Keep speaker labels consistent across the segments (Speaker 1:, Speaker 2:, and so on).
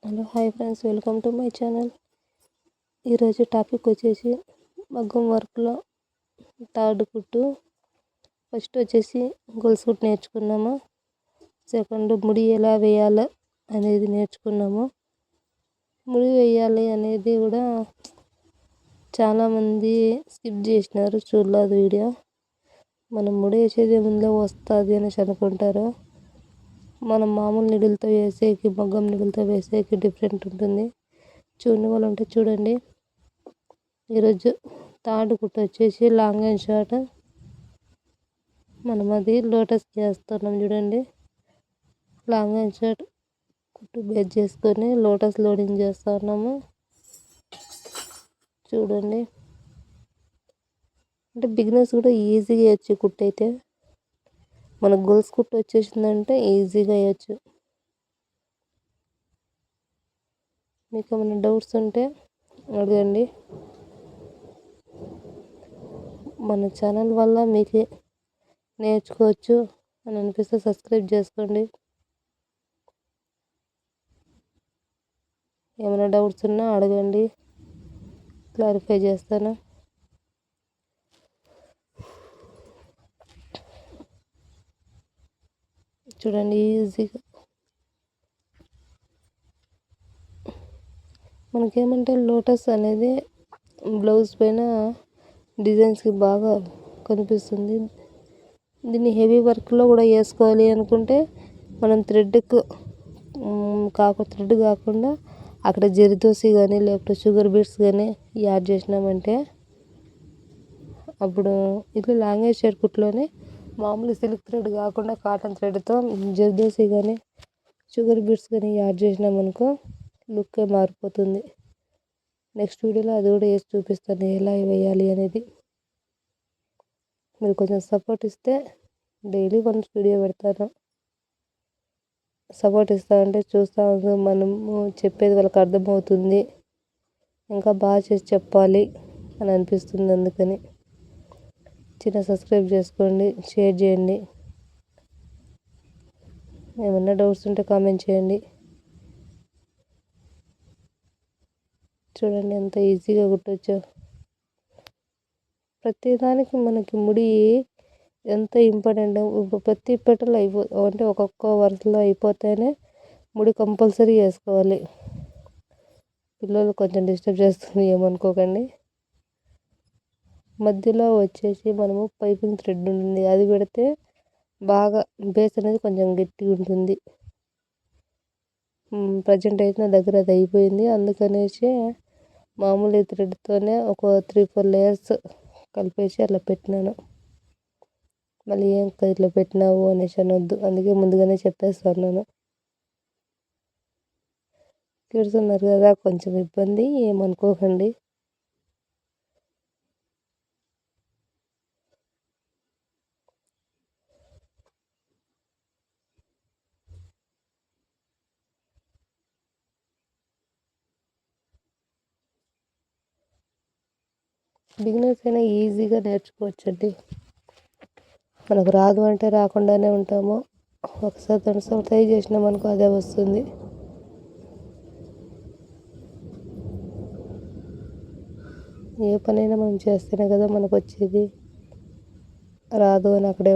Speaker 1: Hello hi friends, welcome to my channel. ఈరోజు topic వచ్చేసి మగ్గం వర్క్లో థర్డ్ కుట్టు. ఫస్ట్ వచ్చేసి గొలుసు కుట్టు నేర్చుకున్నాము. సెకండ్ ముడి ఎలా వేయాలి అనేది నేర్చుకున్నాము. ముడి వేయాలి అనేది కూడా చాలామంది స్కిప్ చేసినారు, చూడలేదు వీడియో. మనం ముడి వేసేది ముందే వస్తుంది అనేసి అనుకుంటారు. మనం మామూలు నిడులతో వేసేకి మగ్గం నిడులతో వేసేకి డిఫరెంట్ ఉంటుంది. చూడని వాళ్ళు ఉంటే చూడండి. ఈరోజు థర్డ్ కుట్టు వచ్చేసి లాంగ్ అండ్ షార్ట్. మనం అది లోటస్ చేస్తున్నాం చూడండి. లాంగ్ అండ్ షార్ట్ కుట్టు బేస్ చేసుకొని లోటస్ లోడింగ్ చేస్తున్నాము చూడండి. అంటే బిగినర్స్ కూడా ఈజీగా వేయచ్చు కుట్టు అయితే. మనకు గొలుసు కుట్టు వచ్చేసిందంటే ఈజీగా వేయచ్చు. మీకు ఏమైనా డౌట్స్ ఉంటే అడగండి. మన ఛానల్ వల్ల మీకు నేర్చుకోవచ్చు అని అనిపిస్తే సబ్స్క్రైబ్ చేసుకోండి. ఏమైనా డౌట్స్ ఉన్నా అడగండి, క్లారిఫై చేస్తాను. చూడండి ఈజీగా. మనకేమంటే లోటస్ అనేది బ్లౌజ్ పైన డిజైన్స్కి బాగా కనిపిస్తుంది. దీన్ని హెవీ వర్క్లో కూడా వేసుకోవాలి అనుకుంటే మనం థ్రెడ్ కాకుండా అక్కడ జరీదోసి కానీ లేకపోతే షుగర్ బీడ్స్ కానీ యాడ్ చేసినామంటే అప్పుడు ఇట్లా లాంగ్వేజ్ షేర్ కుట్లోనే మామూలు సిల్క్ థ్రెడ్ కాకుండా కాటన్ థ్రెడ్తో జరీదోసి కానీ షుగర్ బీడ్స్ కానీ యాడ్ చేసినామనుకో లుక్కే మారిపోతుంది. నెక్స్ట్ వీడియోలో అది కూడా వేసి చూపిస్తాను ఎలా వేయాలి అనేది. మీరు కొంచెం సపోర్ట్ ఇస్తే డైలీ వన్స్ వీడియో పెడతాను. సపోర్ట్ ఇస్తారంటే చూస్తూ మనము చెప్పేది వాళ్ళకి అర్థమవుతుంది, ఇంకా బాగా చేసి చెప్పాలి అని అనిపిస్తుంది. అందుకని చిన్న సబ్స్క్రైబ్ చేసుకోండి, షేర్ చేయండి. ఏమన్నా డౌట్స్ ఉంటే కామెంట్ చేయండి. చూడండి ఎంత ఈజీగా కుట్టొచ్చో. ప్రతిదానికి మనకి ముడి ఎంత ఇంపార్టెంట్. ప్రతి పెట్టలు అంటే ఒక్కొక్క వరుసలో అయిపోతేనే ముడి కంపల్సరీ వేసుకోవాలి. పిల్లలు కొంచెం డిస్టర్బ్ చేస్తుంది, ఏమనుకోకండి. మధ్యలో వచ్చేసి మనము పైపింగ్ థ్రెడ్ ఉంటుంది, అది పెడితే బాగా బేస్ అనేది కొంచెం గట్టిగా ఉంటుంది. ప్రజెంట్ అయితే నా దగ్గర అది అయిపోయింది. అందుకనేసి మామూలు థ్రెడ్తోనే ఒక 3-4 లేయర్స్ కలిపేసి అట్లా పెట్టినాను. మళ్ళీ ఏం ఇట్లా పెట్టినావు అనేసి అనొద్దు, అందుకే ముందుగానే చెప్పేస్తున్నాను. కిడ్స్ ఉన్నారు కదా, కొంచెం ఇబ్బంది, ఏమనుకోకండి. బిగినర్స్ అయినా ఈజీగా నేర్చుకోవచ్చండి. మనకు రాదు అంటే రాకుండానే ఉంటాము. ఒకసారి 2 ట్రై చేసినాం అనుకో అదే వస్తుంది. ఏ పనైనా మనం చేస్తేనే కదా మనకు వచ్చేది. రాదు అని అక్కడే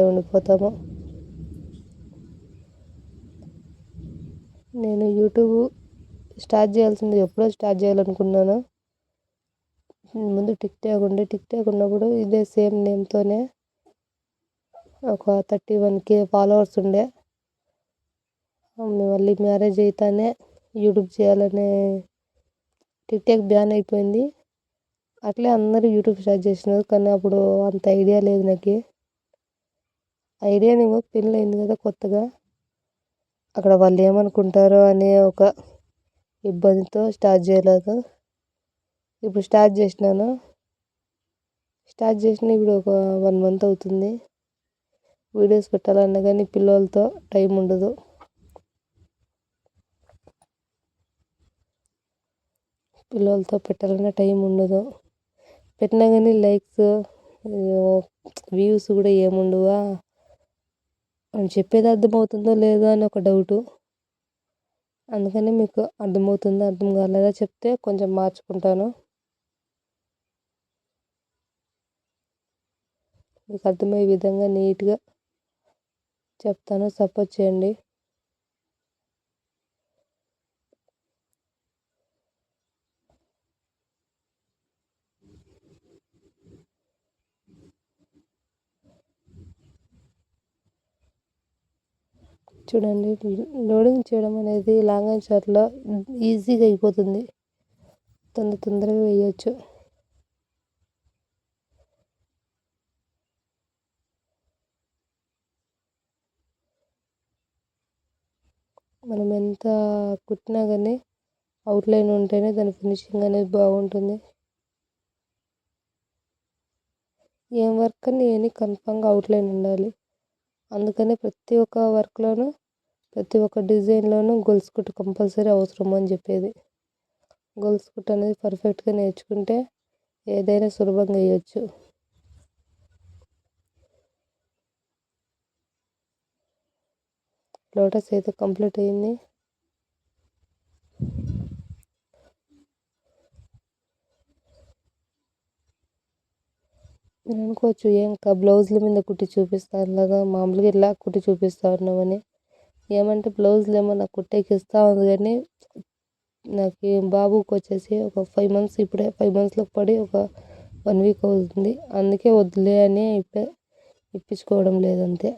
Speaker 1: ఉండిపోతాము. నేను యూట్యూబ్ స్టార్ట్ ఎప్పుడో స్టార్ట్ చేయాలనుకున్నాను. ముందు టిక్ టాక్ ఉన్నప్పుడు ఇదే సేమ్ నేమ్తోనే ఒక 31K ఫాలోవర్స్ ఉండే. మళ్ళీ మ్యారేజ్ అయితేనే యూట్యూబ్ చేయాలనే టిక్ టాక్ బ్యాన్ అయిపోయింది. అట్లే అందరూ యూట్యూబ్ స్టార్ట్ చేసినారు, కానీ అప్పుడు అంత ఐడియా లేదు నాకు. ఐడియానేమో పెళ్ళి కదా కొత్తగా, అక్కడ వాళ్ళు ఏమనుకుంటారో అనే ఒక ఇబ్బందితో స్టార్ట్ చేయలేదు. ఇప్పుడు స్టార్ట్ చేసిన ఇప్పుడు ఒక 1 మంత్ అవుతుంది. వీడియోస్ పెట్టాలన్నా కానీ పిల్లలతో టైం ఉండదు. పిల్లలతో పెట్టాలన్నా టైం ఉండదు. పెట్టినా కానీ లైక్స్ వ్యూస్ కూడా ఏముండవా అని చెప్పేది అర్థమవుతుందో లేదో అని ఒక డౌటు. అందుకని మీకు అర్థమవుతుందా అర్థం కాలేదా చెప్తే కొంచెం మార్చుకుంటాను. మీకు అర్థమయ్యే విధంగా నీట్గా చెప్తాను, సపోర్ట్ చేయండి. చూడండి, లోడింగ్ చేయడం అనేది లాంగ్ అండ్ షార్ట్లో ఈజీగా అయిపోతుంది, తొందరగా వేయచ్చు. మనం ఎంత కుట్టినా కానీ అవుట్లైన్ ఉంటేనే దాని ఫినిషింగ్ అనేది బాగుంటుంది. ఏం వర్క్ అని కన్ఫామ్గా అవుట్లైన్ ఉండాలి. అందుకని ప్రతి ఒక్క వర్క్లోనూ ప్రతి ఒక్క డిజైన్లోనూ గొలుసు కుట్టు కంపల్సరీ అవసరం అని చెప్పేది. గొలుసు కుట్టు అనేది పర్ఫెక్ట్గా నేర్చుకుంటే ఏదైనా సులభంగా వేయచ్చు. లోటస్ అయితే కంప్లీట్ అయింది. మీరు అనుకోవచ్చు ఇంకా బ్లౌజుల మీద కుట్టి చూపిస్తారు కదా, మామూలుగా ఇలా కుట్టి చూపిస్తా ఉన్నామని. ఏమంటే బ్లౌజులు ఏమో నాకు కుట్టేకి ఇస్తూ ఉంది కానీ నాకు బాబుకి వచ్చేసి ఒక 5 months, ఇప్పుడే 5 monthsలోకి పడి ఒక 1 week అవుతుంది. అందుకే వద్దులే అని ఇప్పుడే ఇప్పించుకోవడం లేదంతే.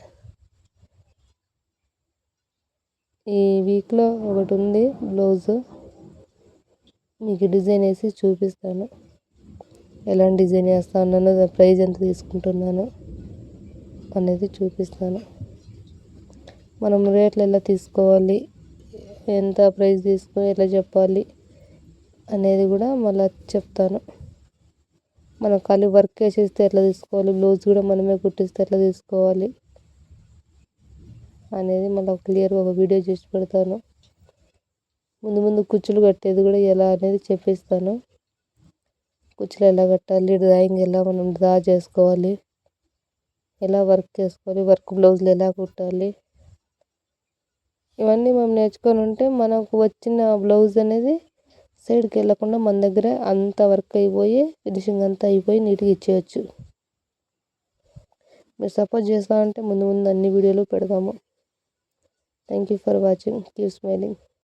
Speaker 1: ఈ వీక్లో ఒకటి ఉంది బ్లౌజు, మీకు డిజైన్ వేసి చూపిస్తాను. ఎలాంటి డిజైన్ వేస్తాను, దాని ప్రైస్ ఎంత తీసుకుంటున్నాను అనేది చూపిస్తాను. మనం రేట్లు ఎలా తీసుకోవాలి, ఎంత ప్రైస్ తీసుకొని ఎలా చెప్పాలి అనేది కూడా మళ్ళీ చెప్తాను. మనం ఖాళీ వర్క్ వేసేస్తే ఎట్లా తీసుకోవాలి, బ్లౌజ్ కూడా మనమే కుట్టిస్తే ఎట్లా తీసుకోవాలి అనేది మళ్ళీ క్లియర్గా ఒక వీడియో చేసి పెడతాను. ముందు కుచ్చులు కట్టేది కూడా ఎలా అనేది చెప్పిస్తాను. కుచ్చులు ఎలా కట్టాలి, డ్రాయింగ్ ఎలా మనం డ్రా చేసుకోవాలి, ఎలా వర్క్ చేసుకోవాలి, వర్క్ బ్లౌజులు ఎలా కుట్టాలి, ఇవన్నీ మనం నేర్చుకొని ఉంటే మనకు వచ్చిన బ్లౌజ్ అనేది సైడ్కి వెళ్ళకుండా మన దగ్గర అంత వర్క్ అయిపోయి ఫినిషింగ్ అంతా అయిపోయి నీట్గా ఇచ్చేయచ్చు. మీరు సపోర్ట్ చేస్తా ఉంటే ముందు అన్ని వీడియోలు పెడతాము. Thank you for watching. Keep smiling.